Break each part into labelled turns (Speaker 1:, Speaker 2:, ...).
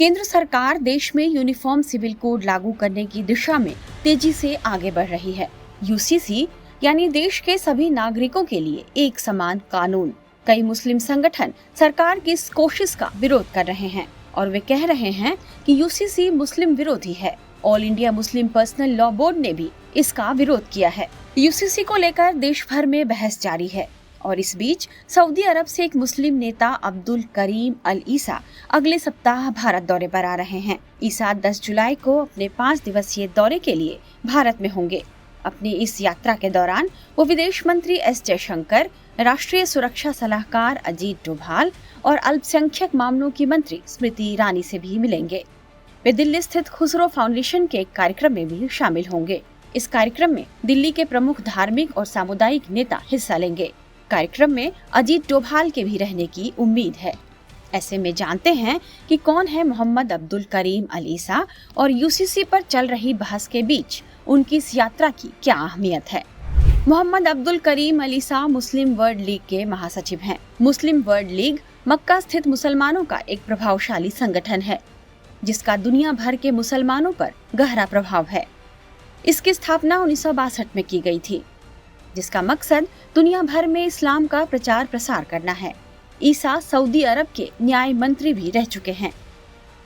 Speaker 1: केंद्र सरकार देश में यूनिफॉर्म सिविल कोड लागू करने की दिशा में तेजी से आगे बढ़ रही है। यूसीसी यानी देश के सभी नागरिकों के लिए एक समान कानून। कई मुस्लिम संगठन सरकार की इस कोशिश का विरोध कर रहे हैं और वे कह रहे हैं कि यूसीसी मुस्लिम विरोधी है। All India Muslim personal law board ने भी इसका विरोध किया है। यूसीसी को लेकर देश भर में बहस जारी है और इस बीच सऊदी अरब से एक मुस्लिम नेता अब्दुल करीम अल ईसा अगले सप्ताह भारत दौरे पर आ रहे हैं। ईसा 10 जुलाई को अपने 5 दिवसीय दौरे के लिए भारत में होंगे। अपनी इस यात्रा के दौरान वो विदेश मंत्री एस जयशंकर, राष्ट्रीय सुरक्षा सलाहकार अजीत डोभाल और अल्पसंख्यक मामलों की मंत्री स्मृति ईरानी से भी मिलेंगे। वे दिल्ली स्थित खुसरो फाउंडेशन के एक कार्यक्रम में भी शामिल होंगे। इस कार्यक्रम में दिल्ली के प्रमुख धार्मिक और सामुदायिक नेता हिस्सा लेंगे। कार्यक्रम में अजीत डोभाल के भी रहने की उम्मीद है। ऐसे में जानते हैं कि कौन है मोहम्मद अब्दुल करीम अल ईसा और यूसीसी पर चल रही बहस के बीच उनकी इस यात्रा की क्या अहमियत है। मोहम्मद अब्दुल करीम अल ईसा मुस्लिम वर्ल्ड लीग के महासचिव हैं। मुस्लिम वर्ल्ड लीग मक्का स्थित मुसलमानों का एक प्रभावशाली संगठन है जिसका दुनिया भर के मुसलमानों पर गहरा प्रभाव है। इसकी स्थापना 1962 में की गई थी, जिसका मकसद दुनिया भर में इस्लाम का प्रचार प्रसार करना है। ईसा सऊदी अरब के न्याय मंत्री भी रह चुके हैं।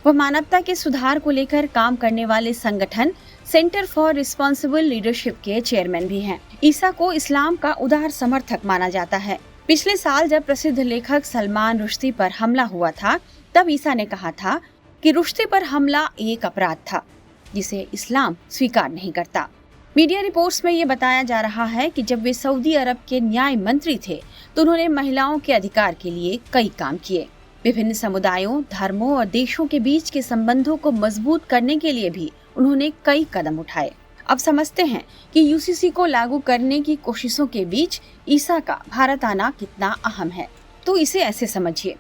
Speaker 1: वह मानवता के सुधार को लेकर काम करने वाले संगठन सेंटर फॉर रिस्पॉन्सिबल लीडरशिप के चेयरमैन भी हैं। ईसा को इस्लाम का उदार समर्थक माना जाता है। पिछले साल जब प्रसिद्ध लेखक सलमान रुश्दी पर हमला हुआ था, तब ईसा ने कहा था कि रुश्दी पर हमला एक अपराध था जिसे इस्लाम स्वीकार नहीं करता। मीडिया रिपोर्ट्स में ये बताया जा रहा है कि जब वे सऊदी अरब के न्याय मंत्री थे तो उन्होंने महिलाओं के अधिकार के लिए कई काम किए। विभिन्न समुदायों, धर्मों और देशों के बीच के संबंधों को मजबूत करने के लिए भी उन्होंने कई कदम उठाए। अब समझते हैं कि यूसीसी को लागू करने की कोशिशों के बीच ईसा का भारत आना कितना अहम है। तो इसे ऐसे समझिए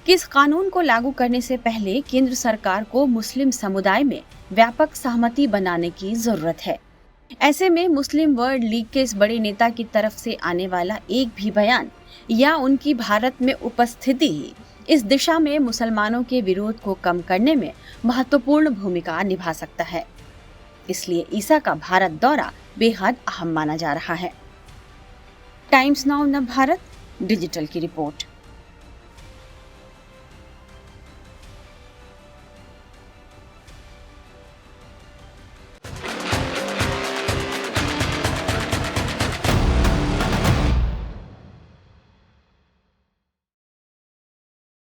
Speaker 1: कि इस कानून को लागू करने से पहले केंद्र सरकार को मुस्लिम समुदाय में व्यापक सहमति बनाने की जरूरत है। ऐसे में मुस्लिम वर्ल्ड लीग के इस बड़े नेता की तरफ से आने वाला एक भी बयान या उनकी भारत में उपस्थिति ही इस दिशा में मुसलमानों के विरोध को कम करने में महत्वपूर्ण भूमिका निभा सकता है। इसलिए ईसा का भारत दौरा बेहद अहम माना जा रहा है। टाइम्स नाउ नव भारत डिजिटल की रिपोर्ट।